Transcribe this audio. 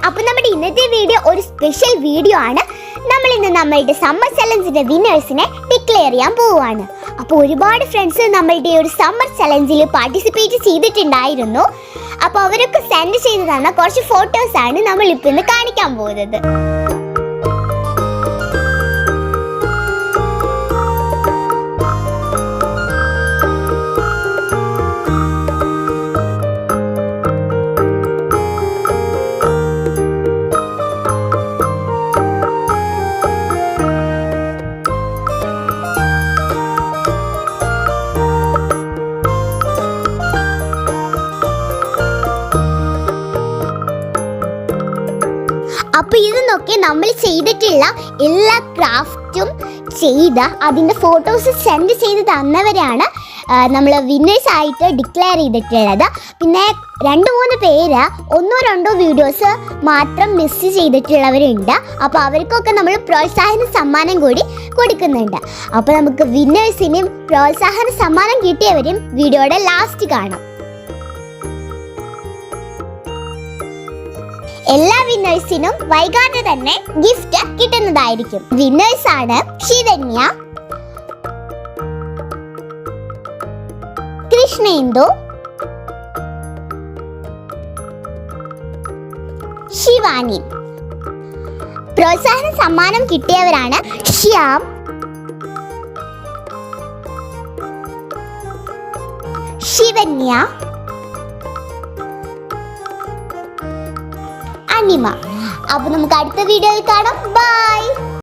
അപ്പോൾ നമ്മുടെ ഇന്നത്തെ വീഡിയോ ഒരു സ്പെഷ്യൽ വീഡിയോ ആണ്. നമ്മൾ ഇന്ന് നമ്മളുടെ സമ്മർ ചലഞ്ചിന്റെ വിന്നേഴ്സിനെ ഡിക്ലെയർ ചെയ്യാൻ പോവുകയാണ്. അപ്പോൾ ഒരുപാട് ഫ്രണ്ട്സ് നമ്മളുടെ ഒരു സമ്മർ ചലഞ്ചിൽ പാർട്ടിസിപ്പേറ്റ് ചെയ്തിട്ടുണ്ടായിരുന്നു. അപ്പോൾ അവരൊക്കെ സെൻഡ് ചെയ്ത് തന്ന കുറച്ച് ഫോട്ടോസാണ് നമ്മൾ ഇപ്പോൾ ഇന്ന് കാണിക്കാൻ പോകുന്നത്. അപ്പോൾ ഇതെന്നൊക്കെ നമ്മൾ ചെയ്തിട്ടുള്ള എല്ലാ ക്രാഫ്റ്റും ചെയ്ത് അതിൻ്റെ ഫോട്ടോസ് സെൻഡ് ചെയ്ത് തന്നവരാണ് നമ്മൾ വിന്നേഴ്സ് ആയിട്ട് ഡിക്ലെയർ ചെയ്തിട്ടുള്ളത്. പിന്നെ 2-3 പേര് 1-2 വീഡിയോസ് മാത്രം മിസ് ചെയ്തിട്ടുള്ളവരുണ്ട്. അപ്പോൾ അവർക്കൊക്കെ നമ്മൾ പ്രോത്സാഹന സമ്മാനം കൂടി കൊടുക്കുന്നുണ്ട്. അപ്പോൾ നമുക്ക് വിന്നേഴ്സിനും പ്രോത്സാഹന സമ്മാനം കിട്ടിയവരും വീഡിയോയുടെ ലാസ്റ്റ് കാണാം. എല്ലാ വിന്നേഴ്സിനും വൈകാതെ തന്നെ ഗിഫ്റ്റ് കിട്ടുന്നതായിരിക്കും. വിന്നേഴ്സ് ആണ് ശിവന്യ, കൃഷ്ണേന്ദു, ശിവാനി. പ്രോത്സാഹന സമ്മാനം കിട്ടിയവരാണ് ശ്യാം, ശിവന്യ, അനിമ. അപ്പോൾ നമുക്ക് അടുത്ത വീഡിയോയിൽ കാണാം. ബൈ.